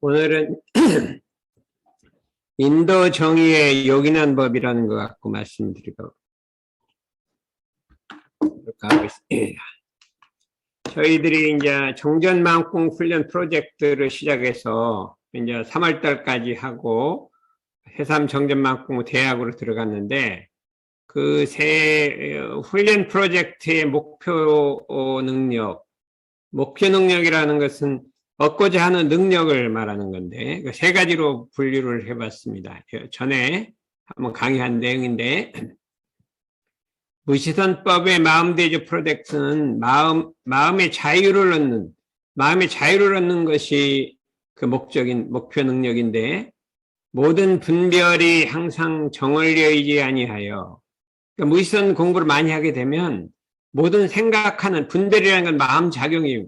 오늘은 인도 정의의 요긴한 법이라는 것 갖고 말씀드리고 가고 있습니다. 저희들이 이제 정전망공 훈련 프로젝트를 시작해서 이제 3월 달까지 하고 해삼 정전망공 대학으로 들어갔는데 그 새 훈련 프로젝트의 목표 능력이라는 것은 얻고자 하는 능력을 말하는 건데 세 가지로 분류를 해봤습니다. 전에 한번 강의한 내용인데 무시선법의 마음대조 프로젝트는 마음의 자유를 얻는 것이 그 목표 능력인데 모든 분별이 항상 정을 여의지 아니하여 그러니까 무시선 공부를 많이 하게 되면 모든 생각하는 분별이라는 건 마음작용이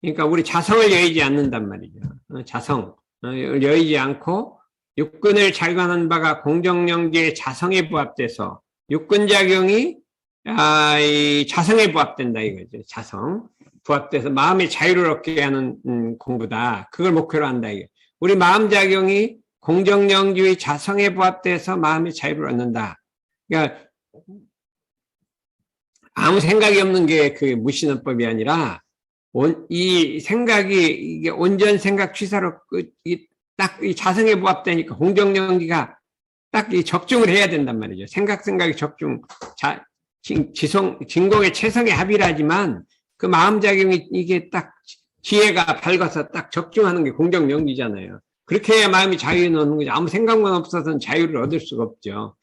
그러니까 우리 자성을 여의지 않는단 말이죠. 자성을 여의지 않고 육근을 작용하는 바가 공정영지의 자성에 부합돼서 육근작용이 이 자성에 부합된다 이거죠. 자성. 부합돼서 마음의 자유를 얻게 하는 공부다. 그걸 목표로 한다 이게. 우리 마음작용이 공정영지의 자성에 부합돼서 마음의 자유를 얻는다. 그러니까 아무 생각이 없는 게 그 무신헌법이 아니라 이 생각이 이게 온전 생각 취사로 딱 이 자성에 부합되니까 공정영지가 딱 이 적중을 해야 된단 말이죠. 생각이 적중, 진공의 체성의 합이라지만 그 마음작용이 이게 딱 지혜가 밝아서 딱 적중하는 게 공정영지잖아요. 그렇게 해야 마음이 자유를 얻는 거죠. 아무 생각만 없어서는 자유를 얻을 수가 없죠.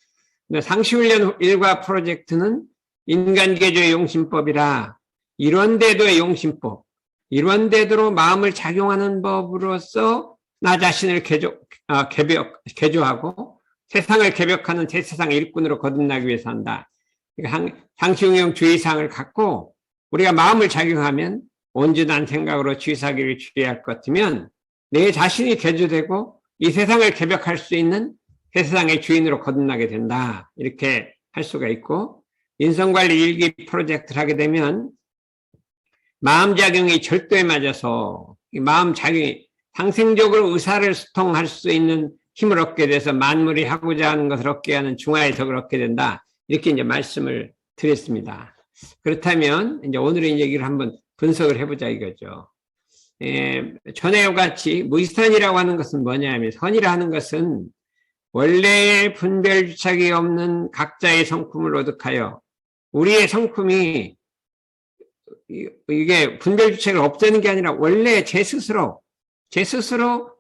근데 상시훈련 일과 프로젝트는 인간계조의 용신법이라 이런대도의 용신법, 이런대도로 마음을 작용하는 법으로서 나 자신을 개조하고 세상을 개벽하는 새세상의 일꾼으로 거듭나기 위해서 한다. 상시응용 주의사항을 갖고 우리가 마음을 작용하면 온전한 생각으로 주의사기를 취할 것 같으면 내 자신이 개조되고 이 세상을 개벽할 수 있는 새세상의 주인으로 거듭나게 된다. 이렇게 할 수가 있고 인성관리 일기 프로젝트를 하게 되면 마음작용이 절도에 맞아서 이 마음작용이 상생적으로 의사를 소통할 수 있는 힘을 얻게 돼서 만물이 하고자 하는 것을 얻게 하는 중화의 덕을 얻게 된다. 이렇게 이제 말씀을 드렸습니다. 그렇다면 이제 오늘의 얘기를 한번 분석을 해보자 이거죠. 전에와 같이 무의선이라고 하는 것은 뭐냐면 선이라 하는 것은 원래의 분별주착이 없는 각자의 성품을 오득하여 우리의 성품이 이게 분별주착을 없애는 게 아니라 원래 제 스스로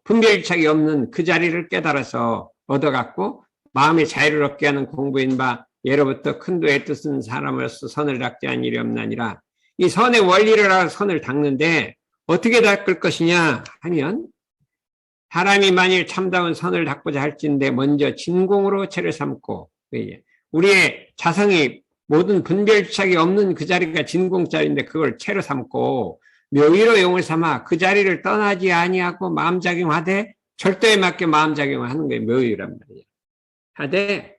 분별주착이 없는 그 자리를 깨달아서 얻어갖고 마음의 자유를 얻게 하는 공부인 바 예로부터 큰도의 뜻은 사람으로서 선을 닦지 않은 일이 없나니라. 이 선의 원리를 알아 선을 닦는데 어떻게 닦을 것이냐 하면 사람이 만일 참다운 선을 닦고자 할진데 먼저 진공으로 채를 삼고 우리의 자성이 모든 분별주착이 없는 그 자리가 진공자리인데 그걸 채로 삼고 묘의로 용을 삼아 그 자리를 떠나지 아니하고 마음작용하되 절도에 맞게 마음작용을 하는 거예요. 묘의란 말이에요. 하되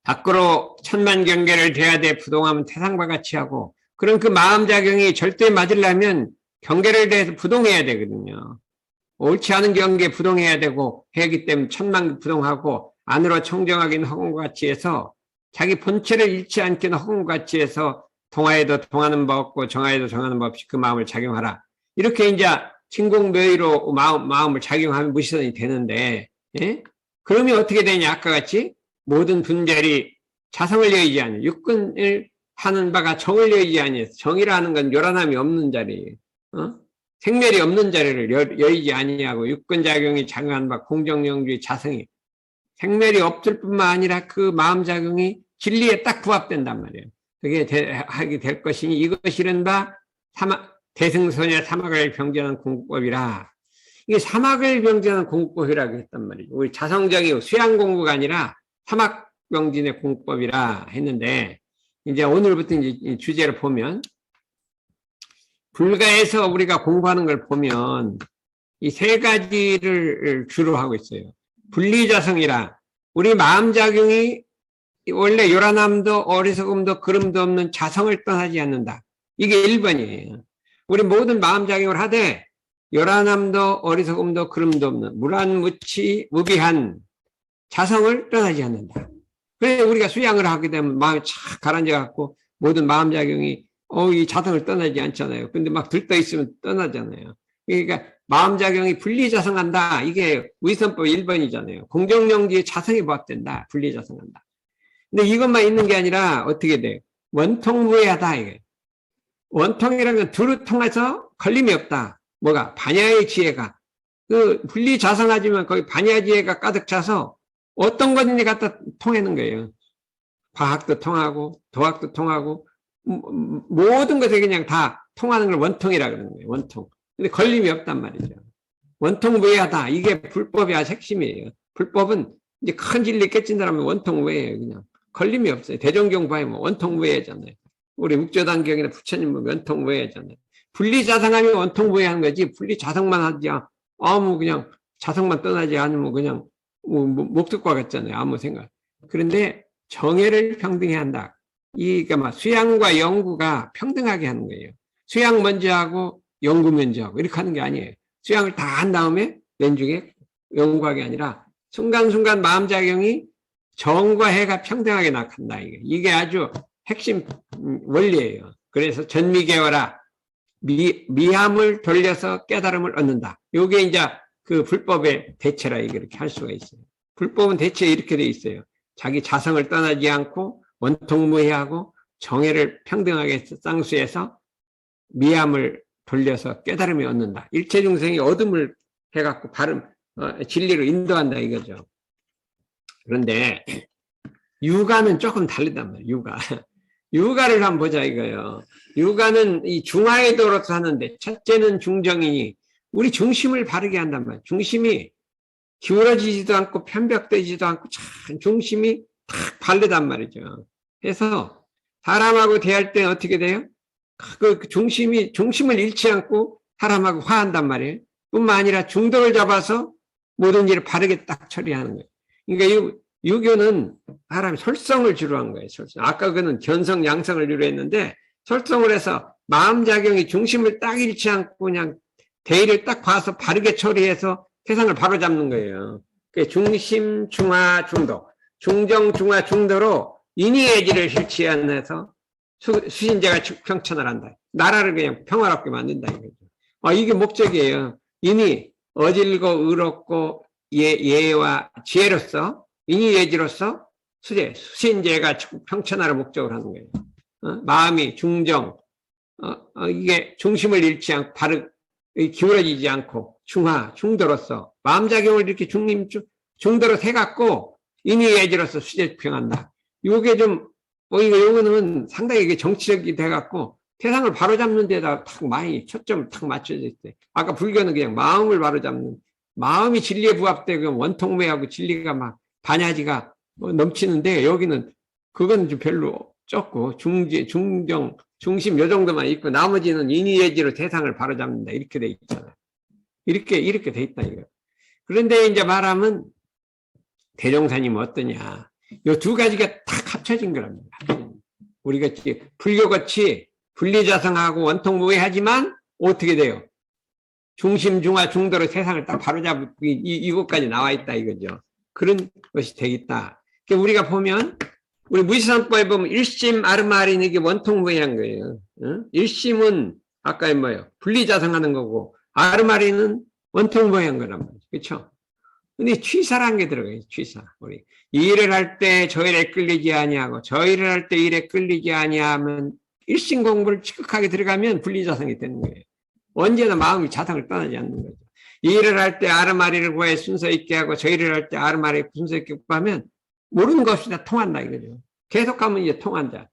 밖으로 천만 경계를 대하되 부동하면 태상과 같이 하고 그럼 그 마음작용이 절도에 맞으려면 경계를 대해서 부동해야 되거든요. 옳지 않은 경계에 부동해야 되고 해야기 때문에 천만 부동하고 안으로 청정하기는 허공과 같이 해서 자기 본체를 잃지 않기는 허공과 같이 해서 동하에도 동하는 법 없고 정하에도 정하는 법 없이 그 마음을 작용하라. 이렇게 이제 진공묘의로 마음을 작용하면 무시선이 되는데 그러면 어떻게 되냐 아까 같이 모든 분별이 자성을 여의지 않는 육근을 하는 바가 정을 여의지 아니해서 정이라는 건 요란함이 없는 자리예요. 생멸이 없는 자리를 여의지 아니하고 육근작용이 작용하는 바 공정영주의 자성이 생멸이 없을 뿐만 아니라 그 마음작용이 진리에 딱 부합된단 말이에요. 그게 하게 될 것이니 이것이 이른바 대승선의 사막을 병제하는 공부법이라. 이게 사막을 병제하는 공부법이라고 했단 말이죠. 우리 자성적인 수양 공부가 아니라 사막 병진의 공부법이라 했는데 이제 오늘부터 이제 주제를 보면 불가에서 우리가 공부하는 걸 보면 이 세 가지를 주로 하고 있어요. 분리자성이라 우리 마음작용이 원래 요란함도 어리석음도 그름도 없는 자성을 떠나지 않는다. 이게 1번이에요. 우리 모든 마음작용을 하되 요란함도 어리석음도 그름도 없는 무란무치 무비한 자성을 떠나지 않는다. 그래 우리가 수양을 하게 되면 마음이 착 가라앉아갖고 모든 마음작용이 이 자성을 떠나지 않잖아요. 근데 막 들떠 있으면 떠나잖아요. 그러니까 마음작용이 분리자성한다. 이게 위선법 1번이잖아요. 공정영지의 자성이 부합된다. 분리자성한다. 근데 이것만 있는 게 아니라 어떻게 돼요? 원통무해하다. 이게 원통이라는 건 두루 통해서 걸림이 없다. 뭐가? 반야의 지혜가. 그 분리자성하지만 거기 반야지혜가 가득 차서 어떤 거든지 갖다 통하는 거예요. 과학도 통하고 도학도 통하고 모든 것에 그냥 다 통하는 걸 원통이라 그러는 거예요. 원통. 근데 걸림이 없단 말이죠. 원통무해하다. 이게 불법의 핵심이에요. 불법은 이제 큰 진리 깨친다면 원통무해예요. 그냥 걸림이 없어요. 대종경 봐요. 원통무해잖아요. 우리 묵조단경이나 부처님 원통무해잖아요. 분리자성하면 원통무해하는 거지. 분리자성만 하지 아무 그냥 자성만 떠나지 않으면 그냥 목특과 같잖아요. 아무 생각. 그런데 정해를 평등히 한다. 그러니까 막 수양과 영구가 평등하게 하는 거예요. 수양 먼저 하고 영구 먼저 하고 이렇게 하는 게 아니에요. 수양을 다 한 다음에 왼쪽에 영구하게 아니라 순간순간 마음작용이 정과 해가 평등하게 나간다. 이게 아주 핵심 원리예요. 그래서 전미계와라 미함을 돌려서 깨달음을 얻는다. 이게 이제 그 불법의 대체라 이렇게 할 수가 있어요. 불법은 대체 이렇게 돼 있어요. 자기 자성을 떠나지 않고 원통무해하고 정해를 평등하게 쌍수해서 미함을 돌려서 깨달음이 얻는다. 일체 중생이 어둠을 해갖고 진리로 인도한다 이거죠. 그런데 유가는 조금 다르단 말이에요. 유가를 한번 보자 이거예요. 유가는 이 중하의 도로 사는데 첫째는 중정이니 우리 중심을 바르게 한단 말이에요. 중심이 기울어지지도 않고 편벽되지도 않고 참 중심이 탁 바르단 말이죠. 그래서 사람하고 대할 때 어떻게 돼요? 그 중심을 잃지 않고 사람하고 화한단 말이에요. 뿐만 아니라 중도를 잡아서 모든 일을 바르게 딱 처리하는 거예요. 그러니까 유교는 사람이 설성을 주로 한 거예요. 설성. 아까 그는 견성, 양성을 주로 했는데 설성을 해서 마음작용이 중심을 딱 잃지 않고 그냥 대의를 딱 봐서 바르게 처리해서 세상을 바로잡는 거예요. 중심, 중하, 중도. 중정, 중하, 중도로 인의예지를 실치해서 수신제가 평천을 한다. 나라를 그냥 평화롭게 만든다. 이거죠. 이게 목적이에요. 인이 어질고 의롭고 예와 지혜로서 인의예지로서 수신제가 평천화를 목적으로 하는 거예요. 마음이 중정, 이게 중심을 잃지 않고 바로 기울어지지 않고 중하, 중도로서 마음작용을 이렇게 중도로 해갖고 인의예지로서 수제평한다. 이게 좀 요거는 상당히 이게 정치적이 돼갖고 세상을 바로잡는 데다 탁 많이 초점을 탁 맞춰져 있어요. 아까 불교는 그냥 마음을 바로잡는 마음이 진리에 부합되고 원통무해하고 진리가 막 반야지가 넘치는데 여기는 그건 좀 별로 적고 중정, 중심 요 정도만 있고 나머지는 인의예지로 세상을 바로잡는다 이렇게 돼 있잖아요. 이렇게 돼 있다 이거. 그런데 이제 말하면 대종사님은 어떠냐? 요 두 가지가 딱 합쳐진 거랍니다. 우리가 불교같이 분리자성하고 원통무해하지만 어떻게 돼요? 중심, 중하, 중도로 세상을 딱 바로잡고 이곳까지 나와 있다 이거죠. 그런 것이 되겠다. 우리가 보면 우리 무지성법에 보면 일심 아르마린 이게 원통무해한 거예요. 일심은 아까 뭐예요? 분리자성하는 거고 아르마린은 원통무해한 거란 말이죠. 그렇죠? 근데 취사라는 게 들어가요. 취사. 우리 이 일을 할 때 저 일에 끌리지 아니하고 저 일을 할 때 일에 끌리지 아니하면 일심 공부를 지극하게 들어가면 분리자성이 되는 거예요. 언제나 마음이 자성을 떠나지 않는 거죠. 이 일을 할 때 아르마리를 구해 순서 있게 하고 저 일을 할 때 아르마리 순서 있게 구하면 모르는 것 없이 다 통한다 이거죠. 계속하면 이제 통한다.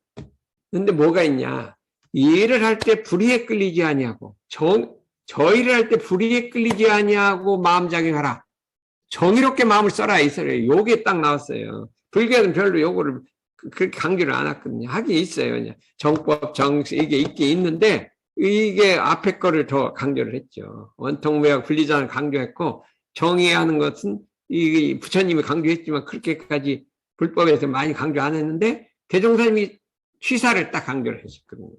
근데 뭐가 있냐? 이 일을 할 때 불의에 끌리지 아니하고 저 일을 할 때 불의에 끌리지 아니하고 마음작용하라. 정의롭게 마음을 써라 있어요. 요게 딱 나왔어요. 불교는 별로 요거를 그렇게 강조를 안 했거든요. 하긴 있어요. 그냥 정법, 정시 이게 있긴 있는데 이게 앞에 거를 더 강조를 했죠. 원통무해하고 분리자성을 강조했고 정의하는 것은 이 부처님이 강조했지만 그렇게까지 불법에서 많이 강조 안 했는데 대종사님이 취사를 딱 강조를 했었거든요.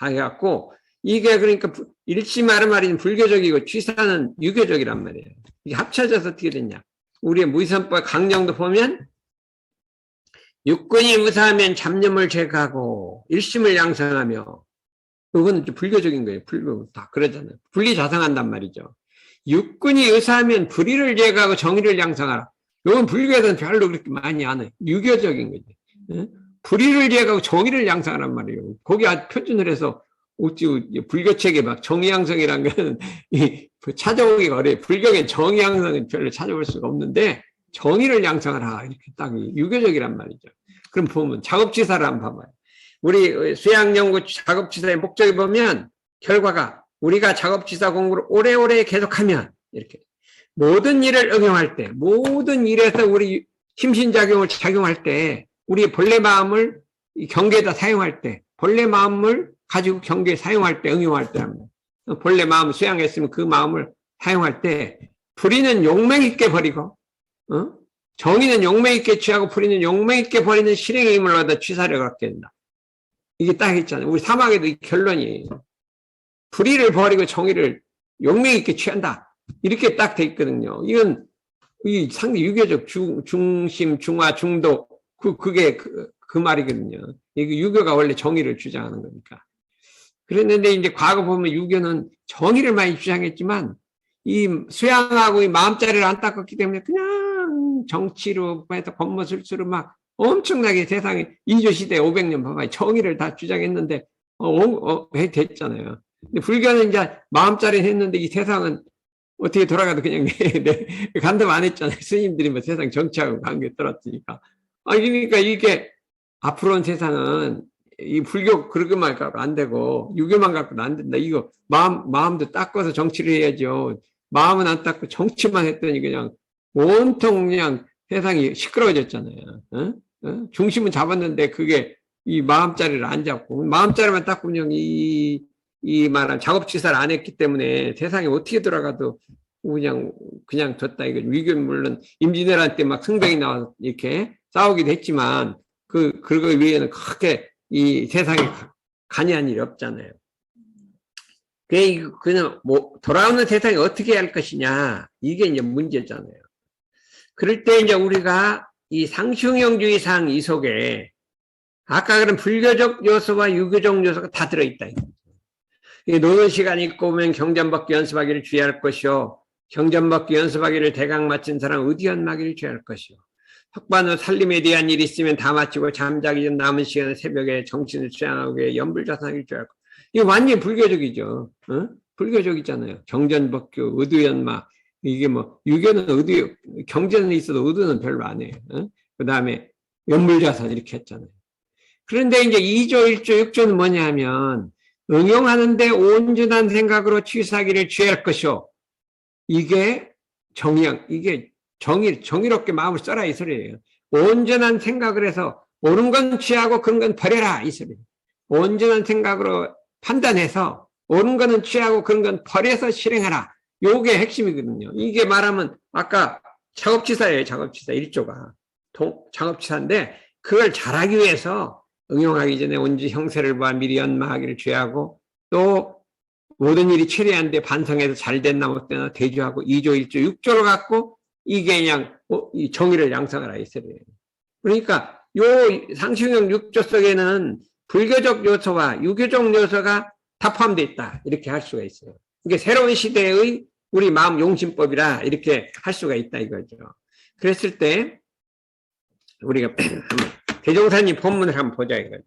해갖고 이게 그러니까 일시마르마리는 불교적이고 취사는 유교적이란 말이에요. 이게 합쳐져서 어떻게 됐냐. 우리의 무의선법 강령도 보면 육군이 무사하면 잡념을 제거하고 일심을 양성하며, 그거는 불교적인 거예요. 불교 다 그러잖아요. 분리자성한단 말이죠. 육군이 의사하면 불의를 제거하고 정의를 양성하라. 이건 불교에서는 별로 그렇게 많이 안 해요. 유교적인 거죠. 불의를 제거하고 정의를 양성하란 말이에요. 거기 아주 표준을 해서 어찌 불교책에 막 정의양성이란 거는 찾아오기가 어려워요. 불교에 정의양성은 별로 찾아볼 수가 없는데 정의를 양성하라 이렇게 딱 유교적이란 말이죠. 그럼 보면 작업지사를 한번 봐봐요. 우리 수양연구 작업지사의 목적에 보면 결과가 우리가 작업지사 공부를 오래오래 계속하면 이렇게 모든 일을 응용할 때, 모든 일에서 우리 심신작용을 작용할 때, 우리 본래 마음을 경계에다 사용할 때, 본래 마음을 가지고 경계에 사용할 때, 응용할 때 합니다. 본래 마음을 수양했으면 그 마음을 사용할 때, 불의는 용맹 있게 버리고, 정의는 용맹 있게 취하고, 불의는 용맹 있게 버리는 실행의 힘을 얻어 취사력을 얻게 된다. 이게 딱 있잖아요. 우리 사막에도 이 결론이에요. 불의를 버리고 정의를 용맹 있게 취한다. 이렇게 딱 돼 있거든요. 이건 이 상대 유교적 중심, 중화, 중도 그게 그 말이거든요. 이게 유교가 원래 정의를 주장하는 거니까. 그랬는데 이제 과거 보면 유교는 정의를 많이 주장했지만 이 수양하고 이 마음자리를 안 닦았기 때문에 그냥 정치로 해서 권모술수로 막 엄청나게 세상에 인조시대 500년 봐봐요. 정의를 다 주장했는데 됐잖아요. 근데 불교는 이제 마음자리 했는데 이 세상은 어떻게 돌아가도 그냥 간섭 안 했잖아요. 스님들이 뭐 세상 정치하고 관계 떨어뜨니까. 그러니까 이게 앞으로는 세상은 이 불교 그렇게만 갖고 안 되고 유교만 갖고는 안 된다. 이거 마음도 닦아서 정치를 해야죠. 마음은 안 닦고 정치만 했더니 그냥 온통 그냥 세상이 시끄러워졌잖아요. 중심은 잡았는데 그게 이 마음자리를 안 잡고 마음자리만 닦고 그냥 이 말한 작업치사를 안 했기 때문에 세상에 어떻게 돌아가도 그냥 졌다. 이거 위교 물론 임진왜란 때 막 승병이 나와서 이렇게 싸우기도 했지만 그거 위에는 크게 이 세상에 관여한 일이 없잖아요. 그냥 돌아오는 세상에 어떻게 할 것이냐 이게 이제 문제잖아요. 그럴 때 이제 우리가 이 상승형주의상 이 속에 아까 그런 불교적 요소와 유교적 요소가 다 들어있다. 노는 시간이 있고 오면 경전법기 연습하기를 주의할 것이요. 경전법기 연습하기를 대강 마친 사람 의디언마기를 주의할 것이요. 석반 후 살림에 대한 일이 있으면 다 마치고 잠자기 전 남은 시간에 새벽에 정신을 수양하고 연불자산하기를 주의할 것. 이거 완전히 불교적이죠. 불교적이잖아요. 경전법기, 의도연마. 이게 뭐 유교는 의도, 경전은 있어도 의도는 별로 안 해요. 그 다음에 연불자산 이렇게 했잖아요. 그런데 이제 2조, 1조, 6조는 뭐냐 하면 응용하는데 온전한 생각으로 취사기를 취할 것이요. 이게 이게 정의롭게 마음을 써라 이 소리예요. 온전한 생각을 해서 옳은 건 취하고 그런 건 버려라 이 소리예요. 온전한 생각으로 판단해서 옳은 거는 취하고 그런 건 버려서 실행하라. 요게 핵심이거든요. 이게 말하면 아까 작업치사예요. 작업치사 1조가. 작업치사인데 그걸 잘하기 위해서 응용하기 전에 온지 형세를 봐 미리 연마하기를 죄하고 또 모든 일이 최대한데 반성해서 잘 됐나 못됐나 대조하고 2조, 1조, 6조를 갖고 이게 그냥 이 정의를 양성하라 이 소리예요. 그러니까 요 상승형 6조 속에는 불교적 요소와 유교적 요소가 다 포함되어 있다. 이렇게 할 수가 있어요. 이게 새로운 시대의 우리 마음 용신법이라 이렇게 할 수가 있다 이거죠. 그랬을 때 우리가 대종사님 본문을 한번 보자 이거죠.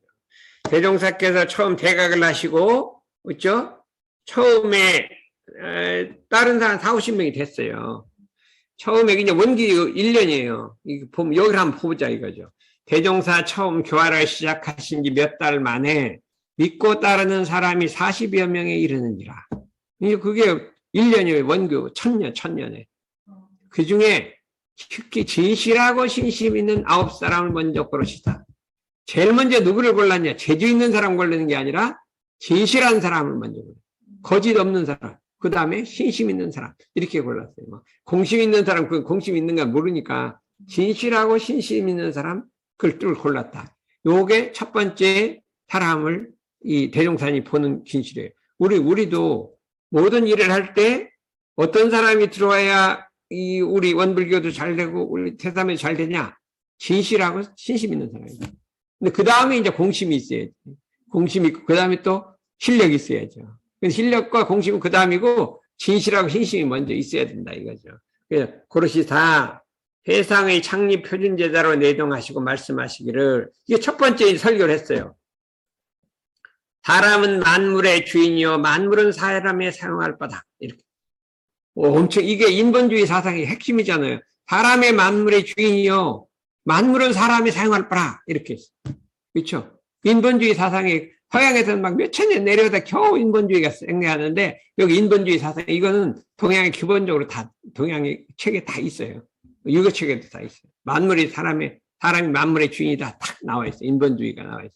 대종사께서 처음 대각을 하시고 그렇죠? 처음에 다른 사람 40~50명이 됐어요. 처음에 그냥 원기 1년이에요. 보면 여기를 한번 보자 이거죠. 대종사 처음 교화를 시작하신 지 몇 달 만에 믿고 따르는 사람이 40여 명에 이르느니라. 그게 1년이에요. 원교 천년에. 그 중에 특히 진실하고 신심 있는 9사람을 먼저 고르시다. 제일 먼저 누구를 골랐냐? 재주 있는 사람 고르는 게 아니라 진실한 사람을 먼저 골랐어요. 거짓 없는 사람. 그 다음에 신심 있는 사람. 이렇게 골랐어요. 공심 있는 사람, 그 공심 있는가 모르니까 진실하고 신심 있는 사람, 그걸 골랐다. 요게 첫 번째 사람을 이 대종사님이 보는 진실이에요. 우리도 모든 일을 할 때 어떤 사람이 들어와야 우리 원불교도 잘 되고 우리 태삼이 잘 되냐? 진실하고 신심 있는 사람이에요. 근데 그 다음에 이제 공심이 있어야지. 공심이 있고 그 다음에 또 실력이 있어야죠. 실력과 공심은 그 다음이고 진실하고 신심이 먼저 있어야 된다 이거죠. 그래서 그것이 다 세상의 창립 표준 제자로 내동하시고 말씀하시기를 이게 첫 번째 설교를 했어요. 사람은 만물의 주인이요 만물은 사람의 사용할 바다. 이렇게. 엄청 이게 인본주의 사상의 핵심이잖아요. 사람의 만물의 주인이요 만물은 사람이 사용할 바라. 이렇게 했어요. 그렇죠? 인본주의 사상이 서양에서는 막 몇천 년 내려오다 겨우 인본주의가 생겨나는데 여기 인본주의 사상 이거는 동양의 기본적으로 다 동양의 책에 다 있어요. 유교 책에도 다 있어요. 만물이 사람이 만물의 주인이다 딱 나와 있어요. 인본주의가 나와 있어요.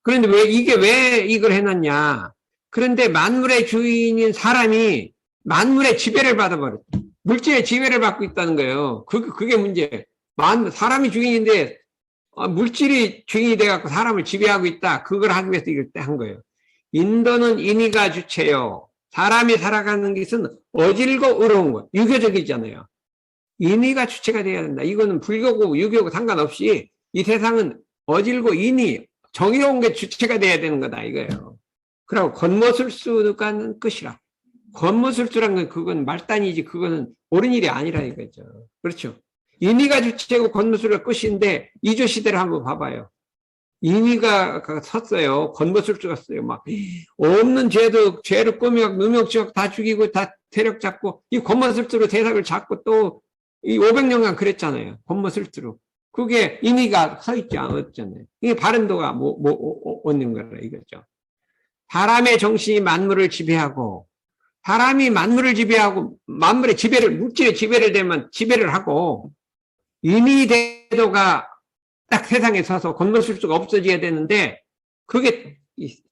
그런데 왜 이걸 해놨냐? 그런데 만물의 주인인 사람이 만물의 지배를 받아버렸어. 물질의 지배를 받고 있다는 거예요. 그게 문제예요. 사람이 주인인데 물질이 주인이 돼갖고 사람을 지배하고 있다. 그걸 하기 위해서 이걸 한 거예요. 인도는 인의가 주체요. 사람이 살아가는 것은 어질고 어려운 거. 유교적이잖아요. 인의가 주체가 돼야 된다. 이거는 불교고 유교고 상관없이 이 세상은 어질고 인의, 정의로운 게 주체가 돼야 되는 거다. 이거예요. 그리고 겉모술수가 끝이라. 겉모술수란 건 그건 말단이지 그거는 옳은 일이 아니라 이거죠. 그렇죠. 인의가 주체고 겉모술가 끝인데 이조 시대를 한번 봐봐요. 인의가 섰어요. 겉모술수가 썼어요. 막 없는 죄를 꾸미고 누명지역 다 죽이고 다 세력 잡고 이 겉모술수로 세상을 잡고 또 이 500년간 그랬잖아요. 겉모술수로. 그게 인의가 서 있지 않았잖아요. 이게 바른도가 얻는 거라 이거죠. 사람의 정신이 만물을 지배하고 사람이 만물을 지배하고 만물의 지배를 물질의 지배를 되면 지배를 하고 인의대도가 딱 세상에 서서 건너쓸 수가 없어져야 되는데 그게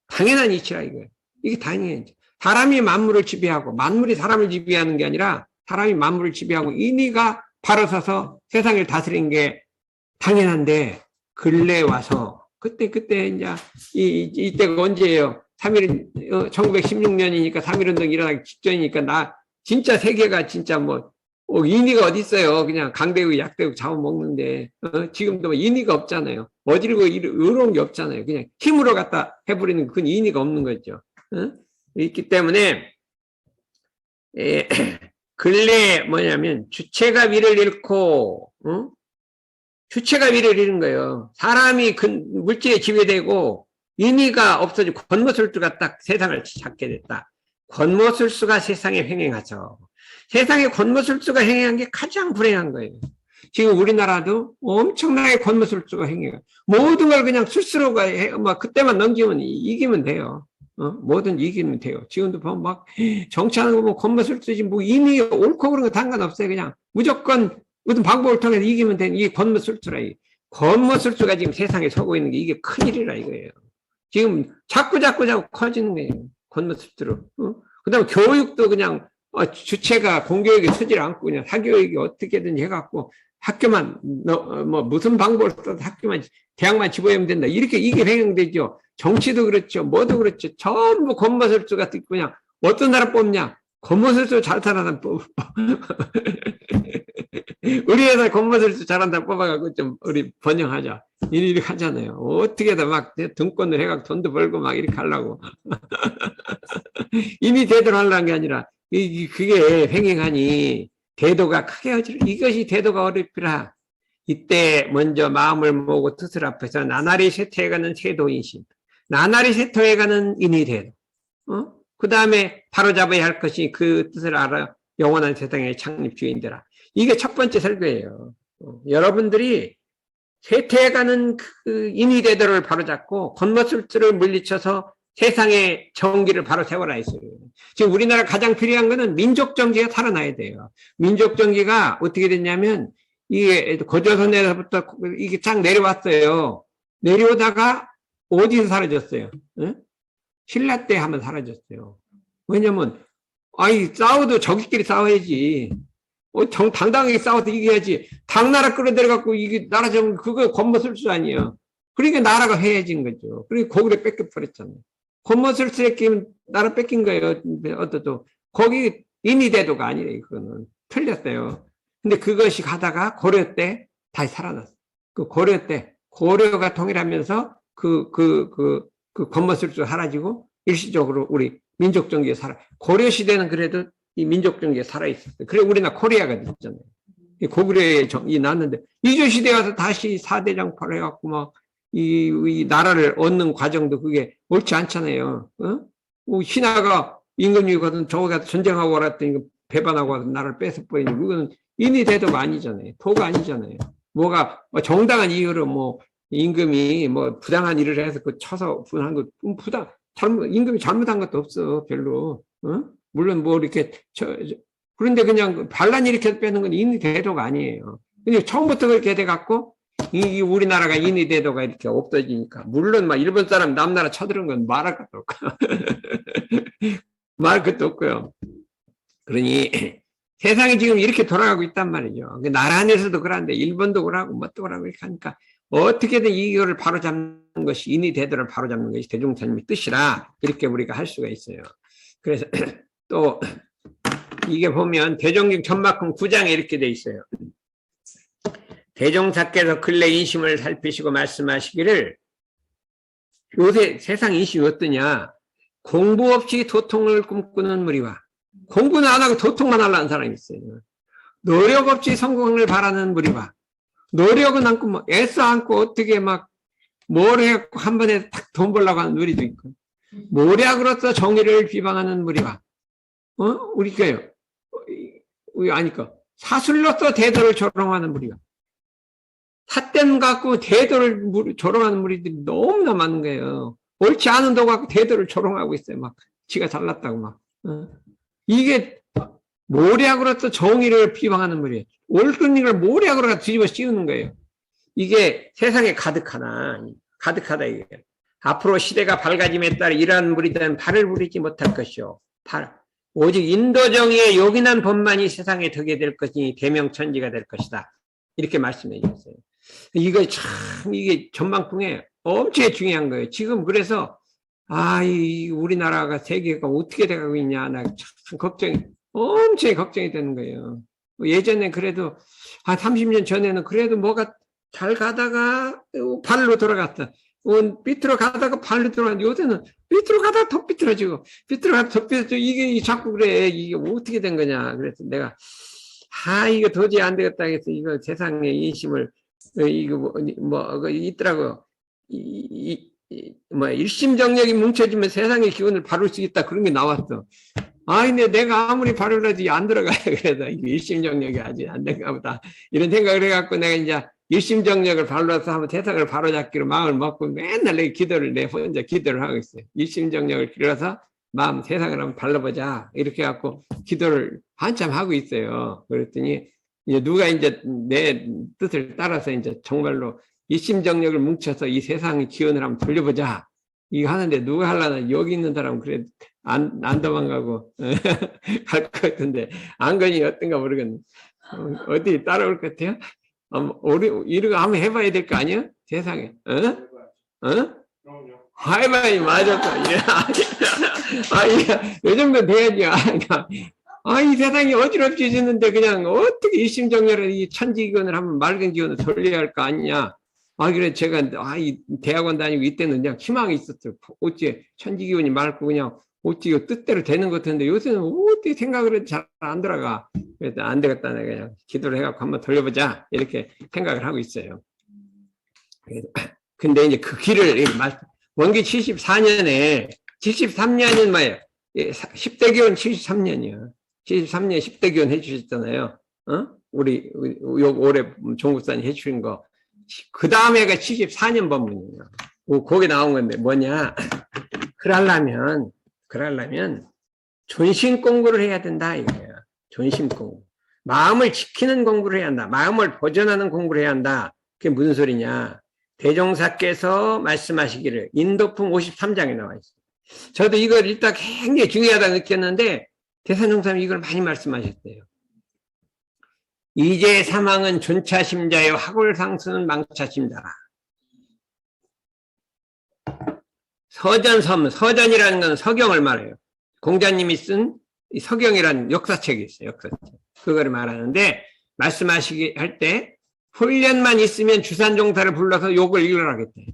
당연한 이치라 이거예요. 이게 당연하죠. 사람이 만물을 지배하고 만물이 사람을 지배하는 게 아니라 사람이 만물을 지배하고 인의가 바로 서서 세상을 다스린 게 당연한데 근래 와서 그때 이제 이때가 언제예요? 1916년이니까 3.1운동 일어나기 직전이니까 나 진짜 세계가 진짜 인의가 어디 있어요? 그냥 강대국 약대국 잡아먹는데 지금도 인의가 없잖아요. 어디고 의로운 게 없잖아요. 그냥 힘으로 갖다 해버리는 그건 인의가 없는 거죠. 있기 때문에 근래 뭐냐면 주체가 위를 잃고 주체가 위를 잃은 거예요. 사람이 물질에 지배되고 인의가 없어지고 겉모술수가 딱 세상을 잡게 됐다. 겉모술수가 세상에 횡행하죠. 세상에 겉모술수가 횡행한 게 가장 불행한 거예요. 지금 우리나라도 엄청나게 겉모술수가 횡행해요. 모든 걸 그냥 스스로 그때만 넘기면 이기면 돼요. 뭐든 이기면 돼요. 지금도 보면 막 정치하는 거 보면 겉모술수지 이미 옳고 그런 거 상관없어요. 그냥 무조건 무슨 방법을 통해서 이기면 되는 이게 겉모술수라. 겉모술수가 지금 세상에 서고 있는 게 이게 큰일이라 이거예요. 지금 자꾸 커지는 거예요. 겉모술수로. 그 다음에 교육도 그냥 주체가 공교육이 서질 않고 그냥 사교육이 어떻게든 해갖고 학교만 무슨 방법을 써도 학교만 대학만 집어오면 된다. 이렇게 이게 횡행되죠. 정치도 그렇죠. 뭐도 그렇죠. 전부 겉모술수가 그냥 어떤 사람 뽑냐? 겉모술수 잘 사람 뽑아. 우리 회사 겉모술수 잘한 사람 뽑아갖고 좀 우리 번영하자. 이렇게 하잖아요. 어떻게든 막 등권을 해갖고 돈도 벌고 막 이렇게 하려고. 이미 대도를 하려는 게 아니라 그게 횡행하니 대도가 크게 어지러. 이것이 대도가 어렵더라. 이때 먼저 마음을 모으고 뜻을 앞에서 나날이 쇠퇴해가는 세도인심. 나날이 쇠퇴해가는 인의대도. 그 다음에 바로잡아야 할 것이 그 뜻을 알아 영원한 세상의 창립주인들아. 이게 첫 번째 설교예요. 여러분들이 쇠퇴해가는 그 인의대도를 바로잡고 겉모술수를 물리쳐서 세상의 정기를 바로 세워라 했어요. 지금 우리나라 가장 필요한 거는 민족정기가 살아나야 돼요. 민족정기가 어떻게 됐냐면 이게 고조선에서부터 이게 쫙 내려왔어요. 내려오다가 어디서 사라졌어요? 신라 때 한번 사라졌어요. 왜냐면 싸워도 저기끼리 싸워야지. 당당하게 싸워도 이겨야지. 당나라 끌어들여갖고 이게 나라 정부 그거 겉모술수 아니에요. 그러니까 나라가 해야진 거죠. 그러니까 고구려 뺏겨버렸잖아요. 겉멋을 쓰레기면 나라 뺏긴 거예요. 어떠도. 거기 인이대도가 아니래요. 그거는. 틀렸어요. 근데 그것이 가다가 고려 때 다시 살아났어. 그 고려 때, 고려가 통일하면서 겉멋을도 사라지고 일시적으로 우리 민족 정기에 고려 시대는 그래도 이 민족 정기에 살아있었어요. 그래 우리나라 코리아가 됐잖아요. 고구려에 났는데 이조 시대 가서 다시 사대장파를 해갖고 막 이 나라를 얻는 과정도 그게 옳지 않잖아요. 신하가 임금님이 가든 저거 가서 전쟁하고 왔더니 배반하고 와서 나라를 뺏어버리니 그거는 인이 대도가 아니잖아요. 도가 아니잖아요. 뭐가 정당한 이유로 뭐 임금이 뭐 부당한 일을 해서 그 쳐서 부당한 거 임금이 잘못한 것도 없어 별로. 물론 뭐 이렇게 그런데 그냥 반란 일으켜서 빼는 건 인의 대도가 아니에요. 근데 처음부터 그렇게 돼갖고 이 우리나라가 인의 대도가 이렇게 없어지니까 물론 막 일본 사람 남나라 쳐들은 건 말할 것도 없고 말할 것도 없고요. 그러니 세상이 지금 이렇게 돌아가고 있단 말이죠. 나라 안에서도 그런데 일본도 그러고 뭣도 그러고 이렇게 하니까 어떻게든 이거를 바로잡는 것이 인의 대도를 바로잡는 것이 대종사님의 뜻이라 이렇게 우리가 할 수가 있어요. 그래서 또 이게 보면 대종경 전막품 9장에 이렇게 돼 있어요. 대종사께서 근래 인심을 살피시고 말씀하시기를 요새 세상 인심이 어떠냐. 공부 없이 도통을 꿈꾸는 무리와 공부는 안 하고 도통만 하려는 사람이 있어요. 노력 없이 성공을 바라는 무리와 노력은 않고 뭐 애써 않고 어떻게 막 뭘 해갖고 한 번에 딱 돈 벌려고 하는 무리도 있고 모략으로서 정의를 비방하는 무리와 우리가요 아니까 사술로서 대도를 조롱하는 무리가 삿된 갖고 대도를 조롱하는 무리들이 너무나 많은 거예요. 옳지 않은 도 갖고 대도를 조롱하고 있어요. 막 지가 잘났다고 막 이게 모략으로서 정의를 비방하는 무리예요. 옳은 일을 모략으로 뒤집어 씌우는 거예요. 이게 세상에 가득하다 이게. 앞으로 시대가 밝아짐에 따라 이러한 무리들은 발을 부리지 못할 것이요. 오직 인도정의의 요긴한 법만이 세상에 덕이 될 것이니 대명천지가 될 것이다. 이렇게 말씀해 주셨어요. 이거 참 이게 전방풍에 엄청 중요한 거예요. 지금 그래서 이 우리나라가 세계가 어떻게 돼가고 있냐 나 참 엄청 걱정이 되는 거예요. 예전에 그래도 한 30년 전에는 그래도 뭐가 잘 가다가 발로 돌아갔다. 삐뚤어 가다가 발로 돌아갔는데 요새는 삐뚤어 가다가 더 삐뚤어지고 삐뚤어 가다가 더 삐뚤어지고 이게 자꾸 그래. 이게 어떻게 된 거냐. 그래서 내가 이거 도저히 안 되겠다 해서 이거 세상의 인심을 이거 있더라고. 일심정력이 뭉쳐지면 세상의 기운을 바를 수 있다. 그런 게 나왔어. 근데 내가 아무리 바르려도 안 들어가요. 그래서 일심정력이 아직 안 된가 보다. 이런 생각을 해갖고 내가 이제 일심정력을 발로서 한번 세상을 바로잡기로 마음을 먹고 맨날 내 혼자 기도를 하고 있어요. 일심정력을 길러서 마음 세상을 한번 발라보자. 이렇게 해갖고 기도를 한참 하고 있어요. 그랬더니 이제 누가 이제 내 뜻을 따라서 이제 정말로 일심정력을 뭉쳐서 이 세상의 기운을 한번 돌려보자. 이거 하는데 누가 하려나 여기 있는 사람은 그래 안 도망가고 갈 것 같은데 안건이 어떤가 모르겠네. 어디 따라올 것 같아요? 우리 이런 거 한번 해봐야 될 거 아니야? 세상에. 해봐야지 맞았어. 이 정도 돼야지. 이 세상이 어지럽지 짓는데 그냥 어떻게 일심정렬을 이 천지기운을 한번 맑은 기운을 돌려야 할 거 아니냐. 그래 제가 이 대학원 다니고 이때는 그냥 희망이 있었어요. 어찌 천지기운이 맑고 그냥 어찌 뜻대로 되는 것 같은데 요새는 어떻게 생각을 해도 잘 안 들어가. 그래서 안 되겠다. 내가 그냥 기도를 해갖고 한번 돌려보자. 이렇게 생각을 하고 있어요. 근데 이제 그 길을 원기 74년에 73년은 뭐예요? 10대 기원 73년이요. 73년에 10대 기원 해주셨잖아요. 우리 올해 종국산이 해주신 거. 그 다음에가 74년 법문이에요. 거기 나온 건데 뭐냐. 그러려면 존심 공부를 해야 된다 이거예요. 존심 공부. 마음을 지키는 공부를 해야 한다. 마음을 보존하는 공부를 해야 한다. 그게 무슨 소리냐. 대종사께서 말씀하시기를 인도품 53장에 나와 있어요. 저도 이걸 일단 굉장히 중요하다고 느꼈는데 대산종사님이 이걸 많이 말씀하셨대요. 이제 사망은 존차심자요 학월상수는 망차심자라. 서전이라는 건 서경을 말해요. 공자님이 쓴 서경이라는 역사책이 있어요. 역사책. 그거를 말하는데, 말씀하시기 할 때, 훈련만 있으면 주산종사를 불러서 욕을 읽으라겠대.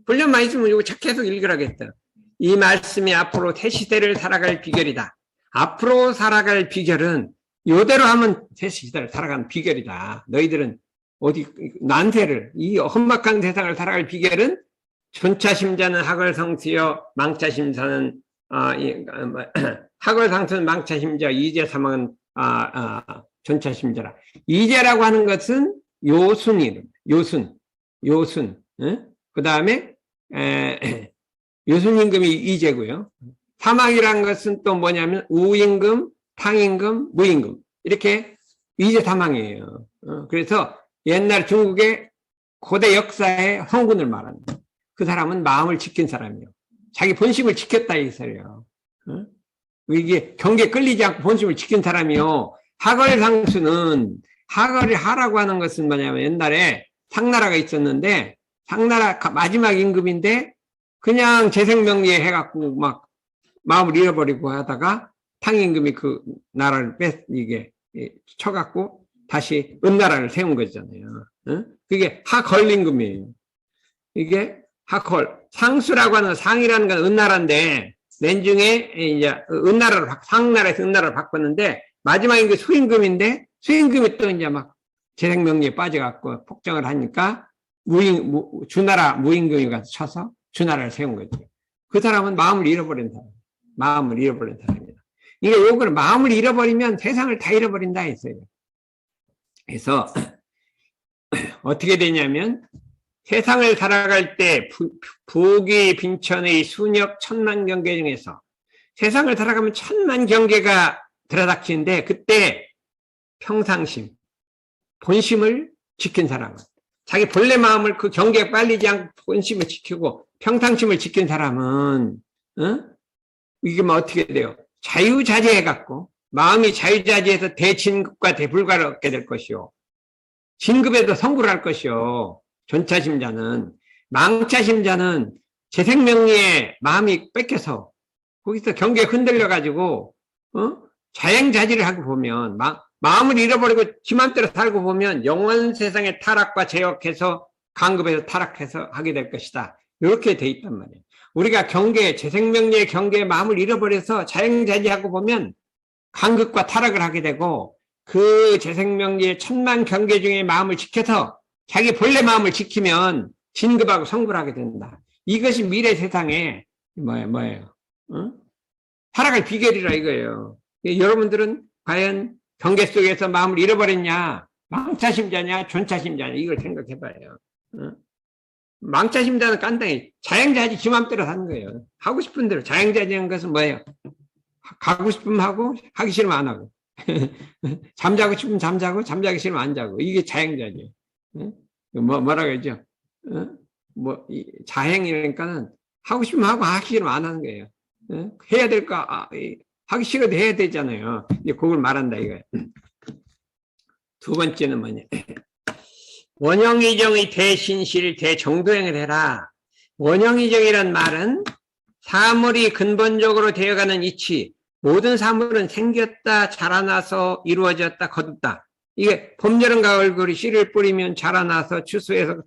훈련만 있으면 욕을 계속 읽으라겠다. 이 말씀이 앞으로 새시대를 살아갈 비결이다. 앞으로 살아갈 비결은 이대로 하면 새시대를 살아가는 비결이다. 너희들은 어디 난세를, 이 험악한 세상을 살아갈 비결은 존차심자는 학을성수여 망차심사는 학을상수는 망차심자 이제사망은 존차심자라. 이제라고 하는 것은 요순이에요. 요순. 그 다음에 요순임금이 이제고요. 사망이라는 것은 또 뭐냐면 우임금, 탕임금, 무임금 이렇게 이제 사망이에요. 그래서 옛날 중국의 고대 역사의 성군을 말합니다. 그 사람은 마음을 지킨 사람이요. 자기 본심을 지켰다 이 소리예요. 이게 경계에 끌리지 않고 본심을 지킨 사람이요. 학을상수는 학을이 하라고 하는 것은 뭐냐면 옛날에 상나라가 있었는데 상나라 마지막 임금인데 그냥 재생명리에 해갖고 막 마음을 잃어버리고 하다가 탕임금이 그 나라를 이게 쳐갖고 다시 은나라를 세운 거잖아요. 그게 하걸임금이에요. 이게 하걸 상수라고 하는 상이라는 건 은나라인데 맨중에 이제 상나라에서 은나라를 바꿨는데 마지막에 그 수임금인데 수임금이 또 이제 막 재생명리에 빠져갖고 폭정을 하니까 주나라 무임금이 가서 쳐서 주나라를 세운 거죠. 그 사람은 마음을 잃어버린 사람. 마음을 잃어버린 사람입니다. 이게 요걸 마음을 잃어버리면 세상을 다 잃어버린다 했어요. 그래서 어떻게 되냐면 세상을 살아갈 때 부귀 빈천의 수nhập 천만 경계 중에서 세상을 살아가면 천만 경계가 들어닥치는데 그때 평상심, 본심을 지킨 사람은 자기 본래 마음을 그 경계에 빨리지 않고 본심을 지키고 평상심을 지킨 사람은 이게 뭐 어떻게 돼요? 자유자재해갖고 마음이 자유자재해서 대진급과 대불가를 얻게 될 것이요. 진급에도 성불을 할 것이요. 존차심자는 망차심자는 재생명리에 마음이 뺏겨서 거기서 경계에 흔들려가지고 자행자지를 하고 보면 마음을 잃어버리고 지 맘대로 살고 보면 영원 세상의 타락과 제역해서 강급에서 타락해서 하게 될 것이다. 이렇게 돼 있단 말이에요. 우리가 재생명리의 경계에 마음을 잃어버려서 자행자지하고 보면 강급과 타락을 하게 되고 그 재생명리의 천만 경계 중에 마음을 지켜서 자기 본래 마음을 지키면 진급하고 성불하게 된다. 이것이 미래 세상에 뭐예요? 살아갈 비결이라 이거예요. 여러분들은 과연 경계 속에서 마음을 잃어버렸냐? 망차심자냐? 존차심자냐? 이걸 생각해봐요. 망차심자는 간단히 자행자지 지 맘대로 하는 거예요. 하고 싶은 대로. 자행자지한 것은 뭐예요? 가고 싶으면 하고 하기 싫으면 안 하고 잠자고 싶으면 잠자고 잠자기 싫으면 안 자고 이게 자행자지. 뭐라 그러죠? 자행이라니까는 하고 싶으면 하고 하기 싫으면 안 하는 거예요. 해야 될까? 하기 싫어도 해야 되잖아요. 이제 그걸 말한다 이거예요. 두 번째는 뭐냐? 원형이정의 대신실 대정도행을 해라. 원형이정이란 말은 사물이 근본적으로 되어가는 이치, 모든 사물은 생겼다, 자라나서 이루어졌다, 거둡다. 이게 봄, 여름, 가을, 겨울이 씨를 뿌리면 자라나서 추수해서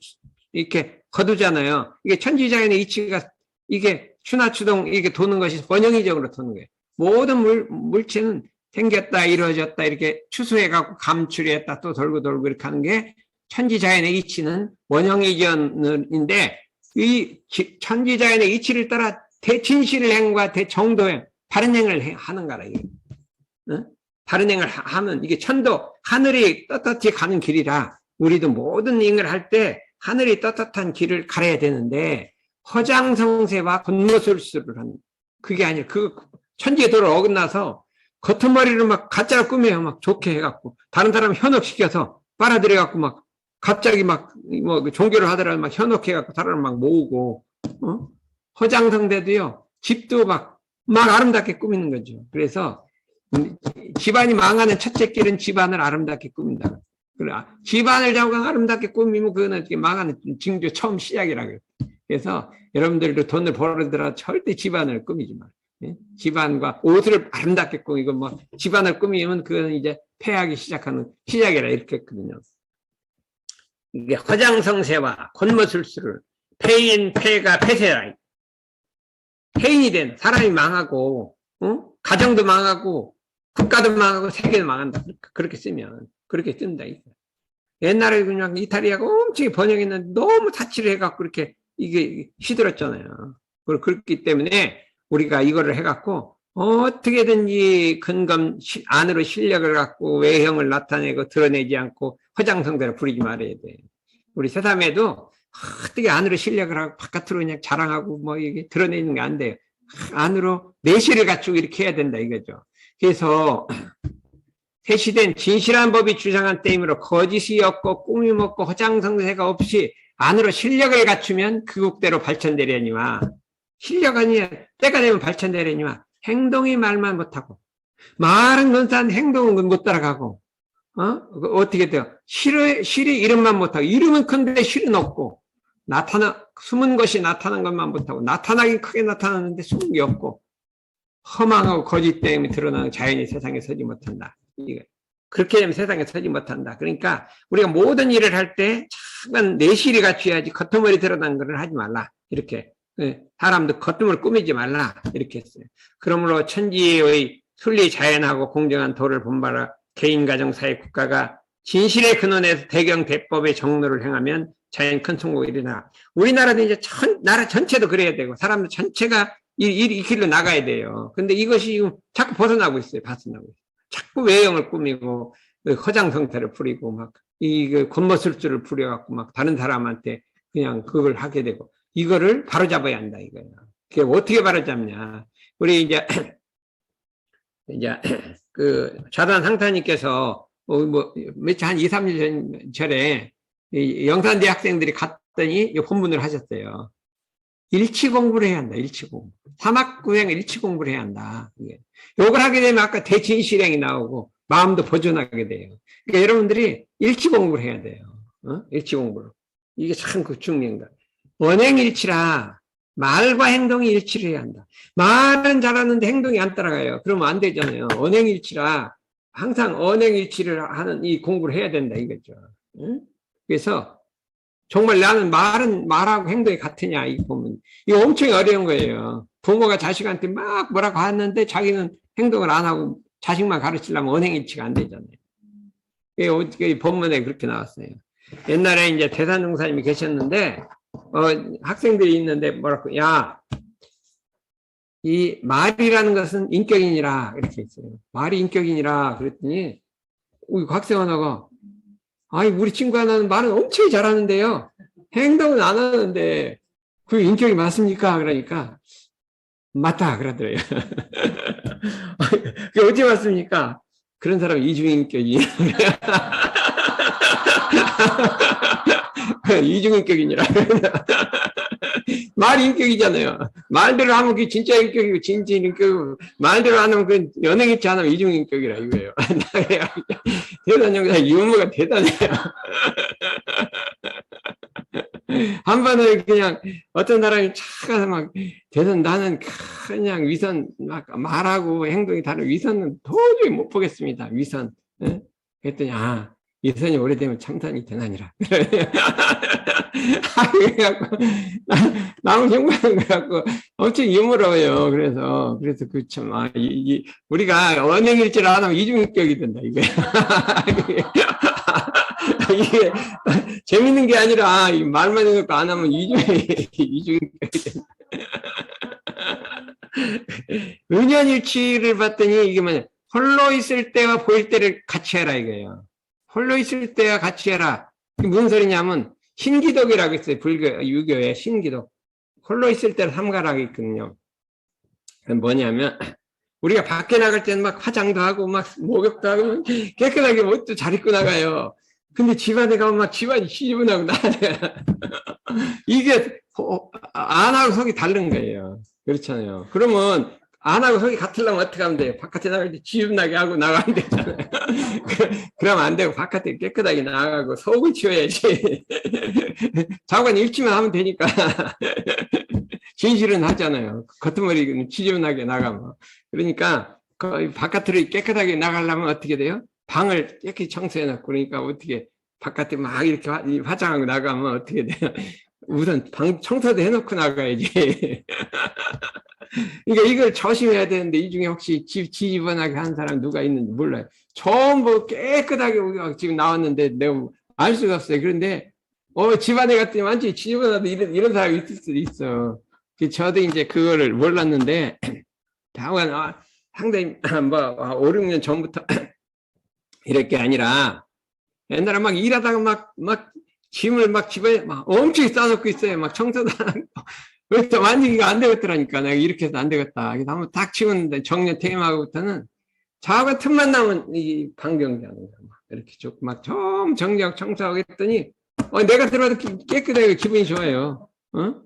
이렇게 거두잖아요. 이게 천지자연의 이치가 이게 추나추동 이렇게 도는 것이 원형이적으로 도는 거예요. 모든 물체는 생겼다, 이루어졌다, 이렇게 추수해갖고 감출했다, 또 돌고 이렇게 하는 게 천지자연의 이치는 원형이전인데 이 천지자연의 이치를 따라 대진실 행과 대정도행, 바른 행을 하는 거라. 이게. 바른 행을 하면 이게 천도, 하늘이 떳떳이 가는 길이라 우리도 모든 행을 할 때 하늘이 떳떳한 길을 가려야 되는데 허장성세와 겉모술수를 하는 그게 아니라 그 천지의 도를 어긋나서 겉머리를 막 가짜로 꾸며요. 막 좋게 해갖고 다른 사람 현혹시켜서 빨아들여갖고 막 갑자기 막 뭐 종교를 하더라도 막 현혹해갖고 사람을 막 모으고 허장성대도요 집도 막 아름답게 꾸미는 거죠. 그래서 집안이 망하는 첫째 길은 집안을 아름답게 꾸민다. 그래 집안을 자꾸 아름답게 꾸미면 그거는 망하는 징조 처음 시작이라고요. 그래서 여러분들도 돈을 벌어들어 절대 집안을 꾸미지 마. 예? 집안과 옷을 아름답게 꾸미고 뭐 집안을 꾸미면 그건 이제 패하기 시작하는 시작이라 이렇게 했거든요. 이게 허장성세와 권모술수를 폐가 폐쇄라. 폐인이 된 사람이 망하고 가정도 망하고 국가도 망하고 세계도 망한다. 그렇게 쓰면 그렇게 씁니다. 옛날에 그냥 이탈리아가 엄청 번영했는데 너무 타치를 해갖고 그렇게 이게 시들었잖아요. 그렇기 때문에 우리가 이거를 해갖고 어떻게든지 근검 안으로 실력을 갖고 외형을 나타내고 드러내지 않고 허장성대로 부리지 말아야 돼. 우리 새삼에도 어떻게 안으로 실력을 하고 바깥으로 그냥 자랑하고 뭐 이게 드러내는 게 안 돼요. 안으로 내실을 갖추고 이렇게 해야 된다 이거죠. 그래서 세시된 진실한 법이 주장한 때이므로 거짓이 없고 꾸밈 없고 허장성세가 없이 안으로 실력을 갖추면 그국대로 발전되려니와 실력 아니야 때가 되면 발전되려니와 행동이 말만 못하고 말은 건사한 행동은 못 따라가고 어떻게 돼요? 실이 이름만 못하고 이름은 큰데 실은 없고 숨은 것이 나타난 것만 못하고 나타나긴 크게 나타나는데 숨은 게 없고 허망하고 거짓 때문에 드러나는 자연이 세상에 서지 못한다. 그렇게 되면 세상에 서지 못한다. 그러니까 우리가 모든 일을 할 때 잠깐 내실이 갖춰야지 겉머리 드러난 것을 하지 말라. 이렇게 사람도 겉으로 꾸미지 말라. 이렇게 했어요. 그러므로 천지의 순리 자연하고 공정한 도를 본받아 개인, 가정, 사회, 국가가 진실의 근원에서 대경 대법의 정로를 행하면 자연 큰 성공이 일어나. 우리나라도 이제 나라 전체도 그래야 되고 사람들 전체가 이 길로 나가야 돼요. 근데 이것이 자꾸 벗어나고 있어요. 벗어나고 있어요. 자꾸 외형을 꾸미고 허장성태를 부리고 막 겉모술수를 부려갖고 막 다른 사람한테 그냥 그걸 하게 되고 이거를 바로잡아야 한다 이거예요. 그게 어떻게 바로잡냐? 우리 이제 그 좌단 상타님께서 뭐 며칠 한 2, 3일 전에 영산대 학생들이 갔더니 본문을 하셨어요. 일치 공부를 해야 한다. 일치 공부. 사막구행 일치 공부를 해야 한다. 요걸 하게 되면 아까 대진실행이 나오고 마음도 보존하게 돼요. 그러니까 여러분들이 일치 공부를 해야 돼요. 일치 공부를. 이게 참 중요한 거야. 언행일치라 말과 행동이 일치를 해야 한다. 말은 잘하는데 행동이 안 따라가요. 그러면 안 되잖아요. 언행일치라 항상 언행일치를 하는 이 공부를 해야 된다 이거죠. 그래서 정말 나는 말하고 행동이 같으냐, 이거 보면. 이거 엄청 어려운 거예요. 부모가 자식한테 막 뭐라고 하는데 자기는 행동을 안 하고 자식만 가르치려면 언행일치가 안 되잖아요. 이게 본문에 그렇게 나왔어요. 옛날에 이제 대산종사님이 계셨는데, 학생들이 있는데 뭐라고, 야, 이 말이라는 것은 인격이니라. 이렇게 했어요. 말이 인격이니라. 그랬더니, 우리 학생 하나가, 아니, 우리 친구 하나는 말은 엄청 잘하는데요. 행동은 안 하는데, 그 인격이 맞습니까? 그러니까, 맞다. 그러더래요. 그게 어찌 맞습니까? 그런 사람은 이중인격이. 이중인격이니라. 말이 인격이잖아요. 말대로 하면 그게 진짜 인격이고, 진짜 인격이고, 말대로 안 하면 그 연행일치 안 하면 이중인격이라 이거예요. 대단형사 유머가 대단해요. 한 번은 그냥 어떤 사람이 차가서 막 대선 나는 그냥 위선 막 말하고 행동이 다른 위선은 도저히 못 보겠습니다. 위선. 그랬더니 위선이 오래되면 참선이 되나니라. 그래갖고 나무 정말은 그래갖고 엄청 유머러워요. 그래서 그 참 우리가 언행일치를 안 하면 이중인격이 된다 이거야. 이게 재밌는 게 아니라 말만 해놓고 안 하면 이중인격이 된다. 은연일치를 봤더니 이게 뭐냐, 홀로 있을 때와 보일 때를 같이 해라 이거예요. 홀로 있을 때와 같이 해라. 무슨 소리냐면 신기독이라고 있어요. 유교의 신기독. 홀로 있을 때는 삼가락이 있거든요. 그건 뭐냐면 우리가 밖에 나갈 때는 막 화장도 하고 막 목욕도 하고 깨끗하게 옷도 잘 입고 나가요. 근데 집안에 가면 막 집안이 지저분하고 나가요. 이게 안하고 속이 다른 거예요. 그렇잖아요. 그러면 안 하고 속이 같으려면 어떻게 하면 돼요? 바깥에 나갈 때 지저분하게 하고 나가면 되잖아요. 그러면 안 되고 바깥에 깨끗하게 나가고 속을 치워야지. 자관 일치만 하면 되니까. 진실은 하잖아요. 겉머리는 지저분하게 나가면. 그러니까 바깥으로 깨끗하게 나가려면 어떻게 돼요? 방을 깨끗이 청소해놓고 그러니까 어떻게 바깥에 막 이렇게 화장하고 나가면 어떻게 돼요? 우선 방 청소도 해놓고 나가야지. 그러니까 이걸 조심해야 되는데 이 중에 혹시 지저분하게 한 사람 누가 있는지 몰라요. 전부 깨끗하게 우리가 지금 나왔는데 내가 알 수가 없어요. 그런데 집안에 갔더니 완전히 지저분하다 이런 사람이 있을 수도 있어. 저도 이제 그거를 몰랐는데 상당히 뭐 5, 6년 전부터 이럴 게 아니라 옛날에 막 일하다가 막 짐을 막 집에 막 엄청 싸놓고 있어요. 막 청소도 안 하고. 그래서 완전히 이거 안 되겠더라니까. 내가 이렇게 해서 안 되겠다. 그래서 한번 딱 치우는데 정년 퇴임하고부터는 자가 틈만 나면 이 방경하는 거야. 이렇게 쭉 막 좀 정리하고 청소하고 했더니 내가 들어와도 깨끗하게 기분이 좋아요.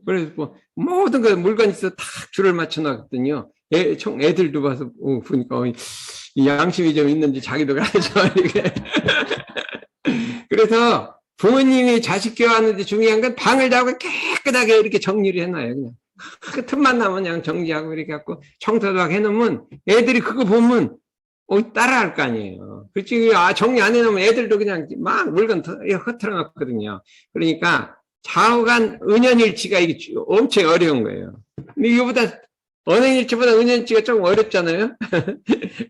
그래서 뭐 모든 거 물건 있어 딱 줄을 맞춰 놨거든요. 애들도 봐서 보니까 이 양심이 좀 있는지 자기도 가르쳐. 이렇게. 그래서 부모님이 자식 교육하는데 중요한 건 방을 잡고 깨끗하게 이렇게 정리를 해놔요. 그냥 그 틈만 나면 그냥 정리하고 이렇게 갖고 청소도 하고 해놓으면 애들이 그거 보면 따라할 거 아니에요. 그렇지. 정리 안 해놓으면 애들도 그냥 막 물건 흐트러 놓거든요. 그러니까 좌우간 은연일치가 이게 엄청 어려운 거예요. 근데 이거보다 언행일치보다 은연일치가 조금 어렵잖아요.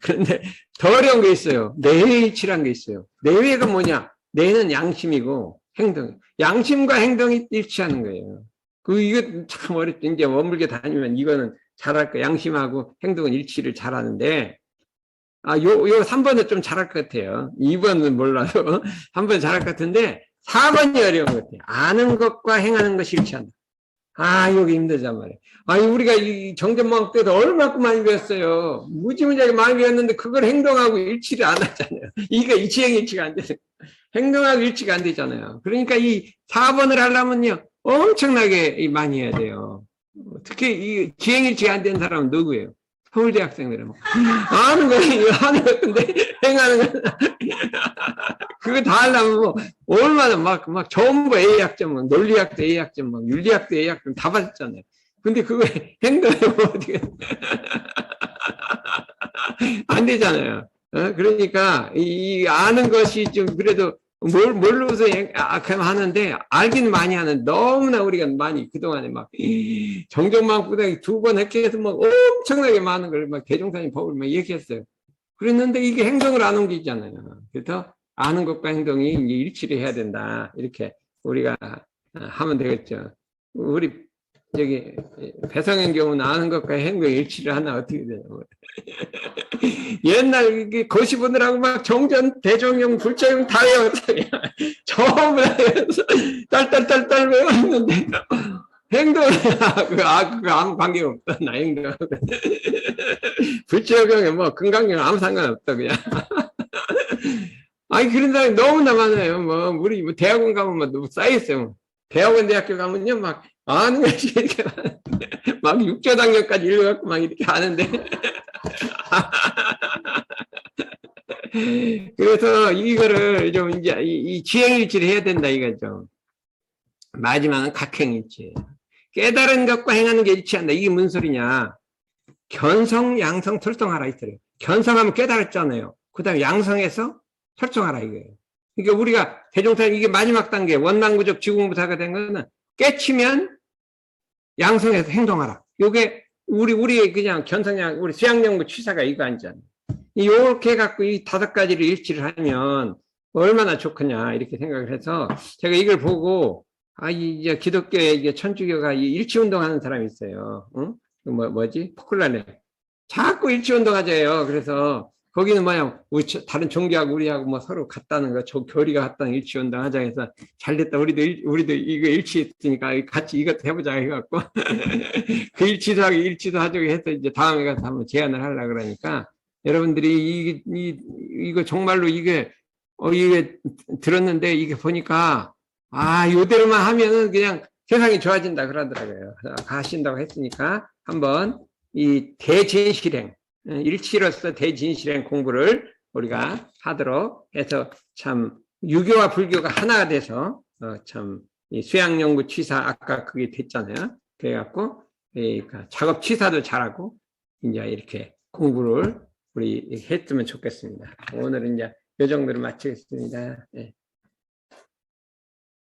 그런데 더 어려운 게 있어요. 내외일치란 게 있어요. 내외가 뭐냐? 내는 양심이고 행동. 양심과 행동이 일치하는 거예요. 이거 참 어렵죠. 이제 머물게 다니면 이거는 잘할 거예요. 양심하고 행동은 일치를 잘하는데 요 3번은 좀 잘할 것 같아요. 2번은 몰라도 3번은 잘할 것 같은데 4번이 어려운 것 같아요. 아는 것과 행하는 것이 일치한다. 여기 힘들단 말이에요. 우리가 이 정전망 때도 얼마큼 많이 배웠어요. 무지무지하게 많이 배웠는데 그걸 행동하고 일치를 안 하잖아요. 이게 지행일치가 안 되죠. 행동하고 일치가 안 되잖아요. 그러니까 이 4번을 하려면요. 엄청나게 많이 해야 돼요. 특히 이 지행일치가 안 된 사람은 누구예요? 서울대 학생들은 아는 거 하는 거 근데 행하는 거 그거 다 하려면 뭐 얼마나 막 전부 A 학점, 막 논리학도 A 학점, 막 윤리학도 A 학점 다 받았잖아요. 근데 그거 행동을 어떻게 안 되잖아요. 그러니까 이 아는 것이 좀 그래도 모르고서 하는데 알긴 많이 하는 너무나 우리가 많이 그동안에 막 정정망부당이 2번 했기에서 막 엄청나게 많은 걸 막 대종사님 법을 막 얘기했어요. 그랬는데 이게 행동을 안 옮기잖아요. 그래서 아는 것과 행동이 이제 일치를 해야 된다. 이렇게 우리가 하면 되겠죠. 우리 저기 배성의 경우는 아는 것과 행동이 일치를 하나 어떻게 되냐고. 옛날 이게 거시 보느라고 막 정전, 대종용, 불자용 다 외웠어요. 전부 다 외워서 딸딸딸딸 외웠는데 행동은 그거 아무 관계가 없다. 나 행동하고 불자용에 뭐 금강경 아무 상관없다 그냥. 그런 사람이 너무나 많아요. 우리 대학원 가면 막 쌓여있어요. 대학원 대학교 가면요 막 아는 것이 이렇게 막 6조 단계까지 읽어갖고 막 이렇게 하는데 그래서 이거를 좀 이제 이 지행일치를 해야 된다 이거죠. 마지막은 각행일치. 깨달은 것과 행하는 게 일치한다. 이게 무슨 소리냐? 견성, 양성, 설성하라 이 소리예요. 견성하면 깨달았잖아요. 그 다음에 양성해서 설정하라 이거예요. 그러니까 우리가 대종사 이게 마지막 단계 원망구적 지공부사가 된 거는 깨치면 양성해서 행동하라. 요게 우리 그냥 견성량 우리 수양연구 취사가 이거 아니잖아요. 이렇게 해갖고 이 5가지를 일치를 하면 얼마나 좋겠냐 이렇게 생각을 해서 제가 이걸 보고 이제 기독교에 이제 천주교가 일치운동하는 사람이 있어요. 응? 뭐지? 포클라네. 자꾸 일치운동하자요. 그래서 거기는 뭐냐, 다른 종교하고 우리하고 뭐 서로 같다는 거, 교리가 같다는 일치운동 하자 해서 잘 됐다. 우리도 이거 일치했으니까 같이 이것도 해보자 해갖고 그 일치도 하자고 해서 이제 다음에 가서 한번 제안을 하려고 그러니까 여러분들이 이거 정말로 이게 들었는데 이게 보니까 요대로만 하면은 그냥 세상이 좋아진다 그러더라고요. 가신다고 했으니까 한번 이 대진실행, 일치로서 대진실행 공부를 우리가 하도록 해서 참 유교와 불교가 하나가 돼서 참 이 수양연구 취사 아까 그게 됐잖아요. 그래갖고 그러니까 작업 취사도 잘하고 이제 이렇게 공부를 우리 했으면 좋겠습니다. 오늘은 이제 이 정도로 마치겠습니다. 네.